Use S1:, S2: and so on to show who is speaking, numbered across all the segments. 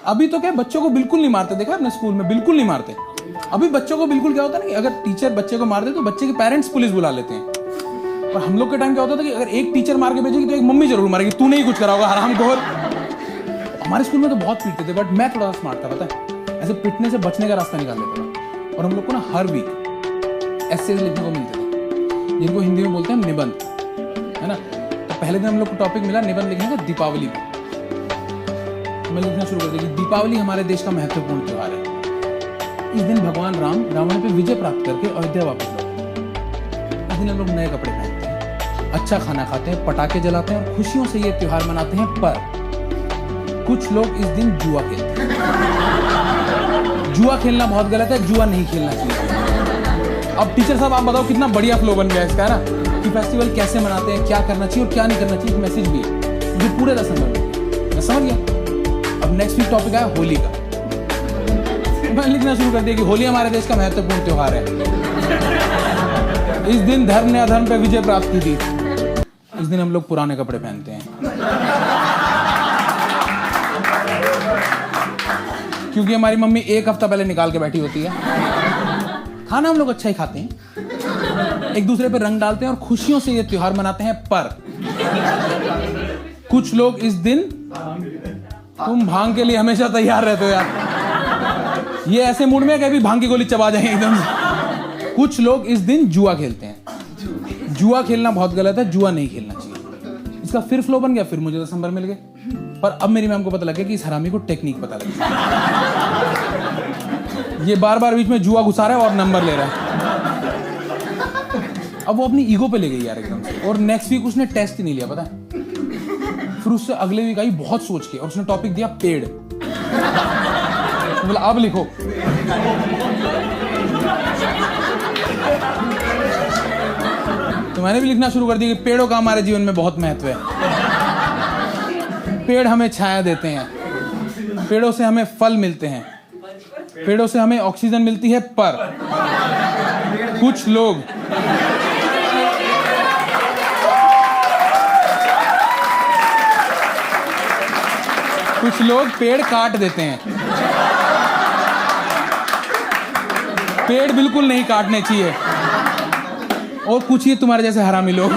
S1: अभी तो क्या बच्चों को बिल्कुल नहीं मारते, देखा अपने स्कूल में बिल्कुल नहीं मारते। अभी बच्चों को बिल्कुल क्या होता है ना कि अगर टीचर बच्चे को मार दे तो बच्चे के पेरेंट्स पुलिस बुला लेते हैं। और हम लोग के टाइम क्या होता था कि अगर एक टीचर मार के भेजेगी तो एक मम्मी जरूर मारेगी, तूने ही कुछ करा होगा हरामखोर। हमारे स्कूल में तो बहुत पीटते थे, बट मैं थोड़ा सा स्मार्ट था, पता है, ऐसे पिटने से बचने का रास्ता निकाल लेता था। और हम लोग को ना हर वीक एसेज लिखने को मिलते थे, जिनको हिंदी में बोलते हैं निबंध, है ना। तो पहले दिन हम लोग को टॉपिक मिला निबंध लिखने का दीपावली पे। मैं लिखना शुरू कर दिया कि दीपावली हमारे देश का महत्वपूर्ण त्योहार है। इस दिन भगवान राम रावण पे विजय प्राप्त करके अयोध्या वापस लौटे। इस दिन हम लोग नए कपड़े पहनते हैं, अच्छा खाना खाते हैं, पटाखे जलाते हैं और खुशियों से ये त्योहार मनाते हैं। पर कुछ लोग इस दिन जुआ खेलते हैं। जुआ खेलना बहुत गलत है, जुआ नहीं खेलना चाहिए। अब टीचर साहब आप बताओ कितना बढ़िया फ्लो बन गया इसका, है ना, कि फेस्टिवल कैसे मनाते हैं, क्या करना चाहिए और क्या नहीं करना चाहिए। एक मैसेज भी है जो पूरे 10 नंबर में मैं समझ गया। अब नेक्स्ट वीक टॉपिक आया होली का। मैं लिखना शुरू कर दिया कि होली हमारे देश का महत्वपूर्ण त्योहार है। इस दिन धर्म ने अधर्म पर विजय प्राप्त की थी। इस दिन हम लोग पुराने कपड़े पहनते हैं क्योंकि हमारी मम्मी एक हफ्ता पहले निकाल के बैठी होती है। खाना हम लोग अच्छा ही खाते हैं, एक दूसरे पे रंग डालते हैं और खुशियों से ये त्योहार मनाते हैं। पर कुछ लोग इस दिन, तुम भांग के लिए हमेशा तैयार रहते हो यार, ये ऐसे मूड में कभी भांग की गोली चबा जाएंगे एकदम से। कुछ लोग इस दिन जुआ खेलते हैं। जुआ खेलना बहुत गलत है, जुआ नहीं खेलना चाहिए। इसका फिर फ्लो बन गया, फिर मुझे 10 नंबर मिल गए। पर अब मेरी मैम को पता लग गया कि इस हरामी को टेक्निक पता लग गया, ये बार बार बीच में जुआ घुसा रहा है और नंबर ले रहा है। अब वो अपनी ईगो पे ले गई यार एकदम से। और नेक्स्ट वीक उसने टेस्ट ही नहीं लिया, पता है। फिर उससे अगले वीक आई बहुत सोच के और उसने टॉपिक दिया पेड़। बोला अब लिखो। तो मैंने भी लिखना शुरू कर दिया कि पेड़ों का हमारे जीवन में बहुत महत्व है। पेड़ हमें छाया देते हैं, पेड़ों से हमें फल मिलते हैं, पेड़ों से हमें ऑक्सीजन मिलती है। पर कुछ लोग पेड़ काट देते हैं। पेड़ बिल्कुल नहीं काटने चाहिए। और कुछ ये तुम्हारे जैसे हरामी लोग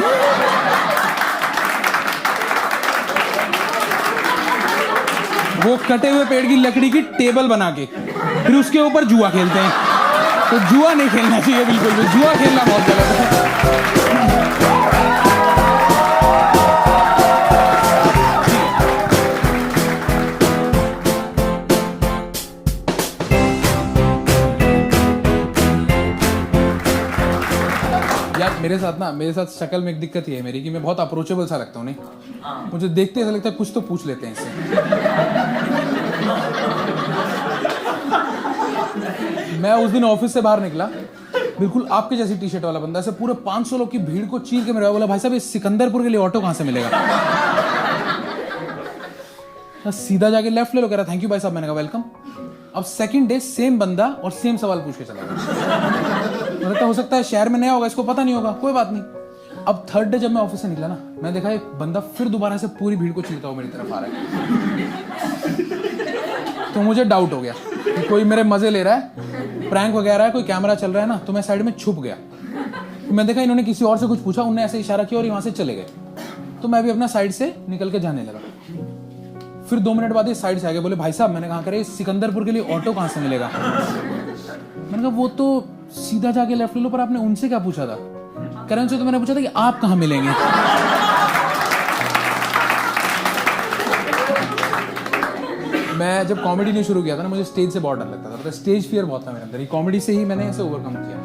S1: वो कटे हुए पेड़ की लकड़ी की टेबल बना के फिर उसके ऊपर जुआ खेलते हैं। तो जुआ नहीं खेलना चाहिए बिल्कुल भी, जुआ खेलना बहुत गलत है। यार मेरे साथ शक्ल में एक दिक्कत ये है मेरी कि मैं बहुत अप्रोचेबल सा लगता हूँ। नहीं, मुझे देखते ऐसा लगता है कुछ तो पूछ लेते हैं इससे। मैं उस दिन ऑफिस से बाहर निकला, बिल्कुल आपके जैसी टी शर्ट वाला बंदा, ऐसे पूरे 500 लोग की भीड़ को चीर के मेरे बोला, भाई साहब इस सिकंदरपुर के लिए ऑटो कहाँ से मिलेगा? सीधा जाके लेफ्ट ले लो, कह रहा थैंक यू भाई साहब। मैंने कहा वेलकम। अब सेकंड डे सेम बंदा और सेम सवाल पूछ के चला गया। मैंने कहा हो सकता है शहर में नया होगा, इसको पता नहीं होगा, कोई बात नहीं। अब थर्ड डे जब मैं ऑफिस से निकला ना, मैं देखा एक बंदा फिर दोबारा से पूरी भीड़ को चीरता हुआ मेरी तरफ आ रहा है। तो मुझे डाउट हो गया कि कोई मेरे मजे ले रहा है, प्रैंक वगैरह है, कोई कैमरा चल रहा है ना। तो मैं साइड में छुप गया। मैं देखा इन्होंने किसी और से कुछ पूछा, उन्होंने ऐसे इशारा किया और वहां से चले गए। तो मैं भी अपना साइड से निकल के जाने लगा। फिर 2 मिनट बाद ये साइड से आ गए, बोले भाई साहब, मैंने कहा करे सिकंदरपुर के लिए ऑटो कहाँ से मिलेगा? मैंने कहा वो तो सीधा जाके लेफ्ट ले लो, पर आपने उनसे क्या पूछा था? कह रहे उनसे तो मैंने पूछा था कि आप कहाँ मिलेंगे। मैं जब कॉमेडी नहीं शुरू किया था ना, मुझे स्टेज से बहुत डर लगता था, मतलब स्टेज फियर बहुत था मेरे अंदर। ये कॉमेडी से ही मैंने ऐसे ओवरकम किया।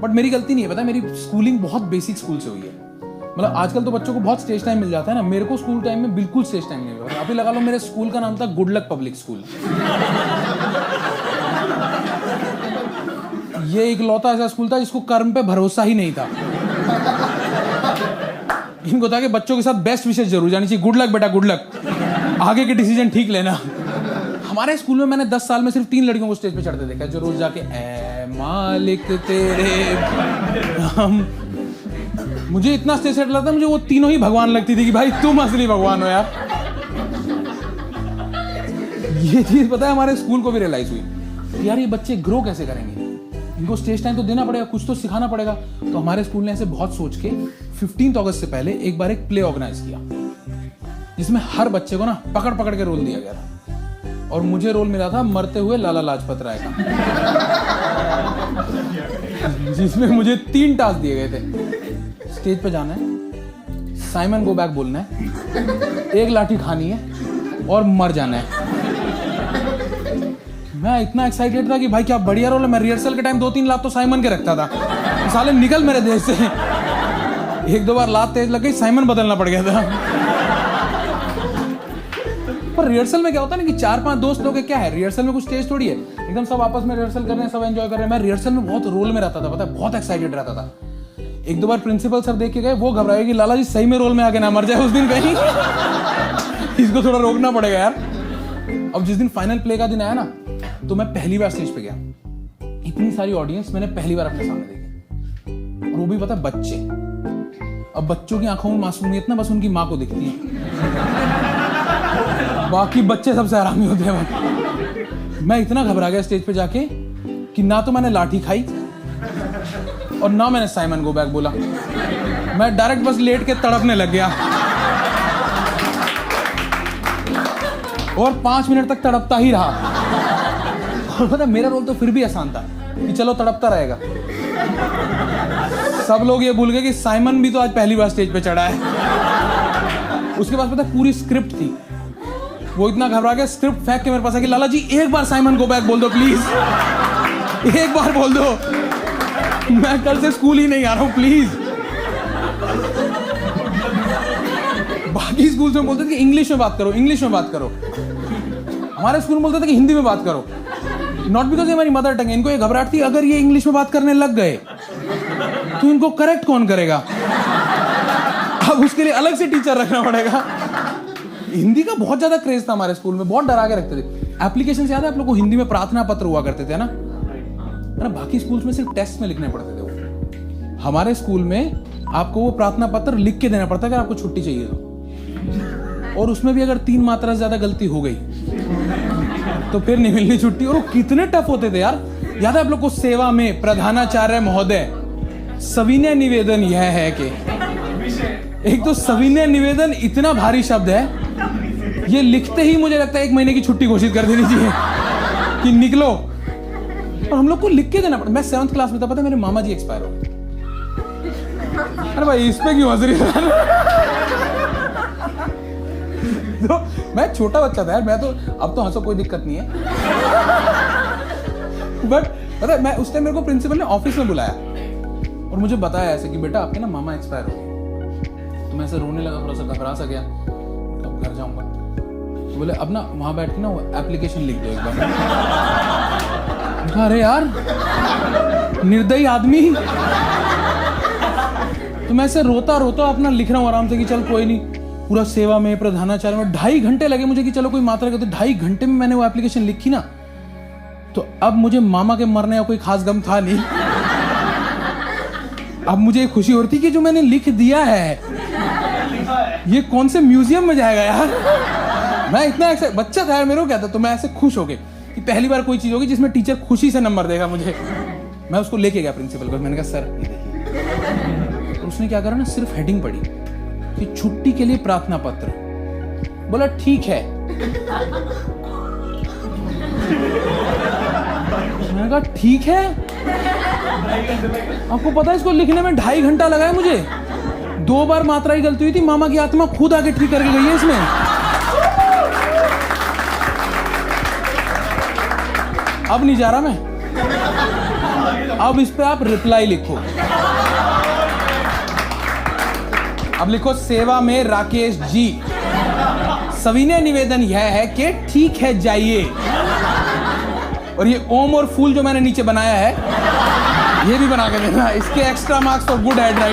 S1: बट मेरी गलती नहीं है, पता है, मेरी स्कूलिंग बहुत बेसिक स्कूल से हुई है। मतलब आजकल तो बच्चों को बहुत स्टेज टाइम मिल जाता है ना, मेरे को स्कूल टाइम में बिल्कुल स्टेज टाइम नहीं मिला। अभी लगा लो मेरे स्कूल का नाम था गुड लक पब्लिक स्कूल। ये इकलौता ऐसा स्कूल था जिसको कर्म पे भरोसा ही नहीं था। इनको था कि बच्चों के साथ बेस्ट विशेष जरूर जानी चाहिए, गुड लक बेटा गुड लक, आगे के डिसीजन ठीक लेना। हमारे स्कूल में मैंने 10 साल में सिर्फ 3 लड़कियों को स्टेज पे चढ़ते देखा, जो रोज जाके ए मालिक तेरे हम। मुझे इतना स्टेज सेट लगता, मुझे वो तीनों ही भगवान लगती थी कि भाई तुम असली भगवान हो यार। ये चीज पता है हमारे स्कूल को भी रियलाइज हुई कि यार ये बच्चे ग्रो कैसे करेंगे, इनको स्टेज टाइम तो देना पड़ेगा, कुछ तो सिखाना पड़ेगा। तो हमारे स्कूल ने ऐसे बहुत सोच के 15 अगस्त से पहले एक बार एक प्ले ऑर्गेनाइज किया जिसमें हर बच्चे को ना पकड़ पकड़ के रोल दिया गया था, और मुझे रोल मिला था मरते हुए लाला लाजपत राय का, जिसमें मुझे 3 टास्क दिए गए थे। स्टेज पे जाना है, साइमन गो बैक बोलना है, एक लाठी खानी है और मर जाना है। मैं इतना एक्साइटेड था कि भाई क्या बढ़िया रोल है। मैं रिहर्सल के टाइम 2-3 लात तो साइमन के रखता था, साले निकल मेरे देश से। 1-2 बार लात तेज लग गई, साइमन बदलना पड़ गया था। पर रिहर्सल में क्या होता है ना कि 4-5 दोस्त लोग क्या है, रिहर्सल में कुछ स्टेज थोड़ी है, एकदम सब आपस में रिहर्सल कर रहे हैं, सब एंजॉय कर रहे हैं। मैं रिहर्सल में बहुत रोल में रहता था, पता है, बहुत एक्साइटेड रहता था। 1-2 बार प्रिंसिपल सर देख के गए, वो घबराए कि लाला जी सही में रोल में आके ना मर जाए उस दिन कहीं। इसको थोड़ा रोकना पड़ेगा यार। अब जिस दिन फाइनल प्ले का दिन आया ना, तो मैं पहली बार स्टेज पे गया। इतनी सारी ऑडियंस मैंने पहली बार अपने सामने देखी, और वो भी पता है बच्चे। अब बच्चों की आंखों में मासूमियत ना बस उनकी माँ को दिखती है, बाकी बच्चे सबसे हरामी होते हैं। मैं इतना घबरा गया स्टेज पे जाके कि ना तो मैंने लाठी खाई और ना मैंने साइमन गो बैक बोला। मैं डायरेक्ट बस लेट के तड़पने लग गया और 5 मिनट तक तड़पता ही रहा। और पता मेरा रोल तो फिर भी आसान था कि चलो तड़पता रहेगा। सब लोग ये भूल गए कि साइमन भी तो आज पहली बार स्टेज पे चढ़ा है। उसके पास पता पूरी स्क्रिप्ट थी, वो इतना घबरा गया, स्क्रिप्ट फेंक के मेरे पास है कि लाला जी एक बार साइमन गो बैक बोल दो प्लीज, एक बार बोल दो, मैं कल से स्कूल ही नहीं आ रहा हूं प्लीज। बाकी स्कूल में बोलते थे कि इंग्लिश में बात करो, इंग्लिश में बात करो। हमारे स्कूल में बोलते थे कि हिंदी में बात करो। नॉट बिकॉज ये हमारी मदर टंग है, इनको ये घबराहट थी अगर ये इंग्लिश में बात करने लग गए तो इनको करेक्ट कौन करेगा। अब उसके लिए अलग से टीचर रखना पड़ेगा। हिंदी का बहुत ज्यादा क्रेज था हमारे स्कूल में, बहुत डरा के रखते थे। एप्लीकेशन याद है आप लोग को, हिंदी में प्रार्थना पत्र हुआ करते थे ना। बाकी स्कूल्स में सिर्फ टेस्ट में लिखने पड़ते थे वो। हमारे स्कूल में आपको वो प्रार्थना पत्र लिख के देना पड़ता अगर आपको छुट्टी चाहिए तो, और उसमें भी अगर 3 मात्रा से ज्यादा गलती हो गई तो फिर नहीं मिलनी छुट्टी। और वो कितने टफ होते थे यार। याद है आप लोग को, सेवा में प्रधानाचार्य महोदय सविनय निवेदन यह है कि, एक तो सविनय निवेदन इतना भारी शब्द है, ये लिखते ही मुझे लगता है 1 महीने की छुट्टी घोषित कर देनी चाहिए कि निकलो। और हम लोग को लिख के देना पड़ा। मैं 7th क्लास में था, पता है मेरे मामा जी एक्सपायर हो गए। अरे भाई इस पे क्यों हंस रही है? तो मैं छोटा बच्चा था यार, मैं तो अब तो हंसो कोई दिक्कत नहीं है। बट पता है मैं उस टाइम, मेरे को प्रिंसिपल ने ऑफिस में बुलाया और मुझे बताया ऐसे कि बेटा आपके ना मामा एक्सपायर हो गए। तो मैं ऐसे रोने लगा, थोड़ा सा घबरा सा गया, कब घर जाऊंगा। तो बोले अब ना वहां बैठ के ना वो एप्लीकेशन लिख दो एक बार। अरे यार निर्दयी आदमी। तो मैं ऐसे रोता रोता अपना लिख रहा हूँ आराम से कि चल कोई नहीं, पूरा सेवा में प्रधानाचार्य में 2.5 घंटे लगे मुझे कि चलो कोई मात्रा करते। 2.5 घंटे में मैंने वो एप्लीकेशन लिखी ना, तो अब मुझे मामा के मरने का कोई खास गम था नहीं। अब मुझे खुशी हो रही थी कि जो मैंने लिख दिया है ये कौन से म्यूजियम में जाएगा यार। मैं इतना बच्चा था यार, मेरे को क्या था, तो मैं ऐसे खुश हो गया कि पहली बार कोई चीज होगी जिसमें टीचर खुशी से नंबर देगा मुझे। मैं उसको लेके गया प्रिंसिपल को, मैंने कहा सर ये देखिए। तो उसने क्या करा ना, सिर्फ हेडिंग पढ़ी कि छुट्टी के लिए प्रार्थना पत्र। बोला ठीक है। मैंने कहा ठीक है। आपको पता है इसको लिखने में 2.5 घंटा लगा है मुझे। 2 बार मात्रा ही गलती हुई थी, मामा की आत्मा खुद आके ठीक करके गई है इसमें। अब नहीं जा रहा मैं। अब इस पे आप रिप्लाई लिखो। अब लिखो सेवा में राकेश जी, सविनय निवेदन यह है कि ठीक है जाइए। और ये ओम और फूल जो मैंने नीचे बनाया है ये भी बना के देना। इसके extra marks for good hand writing.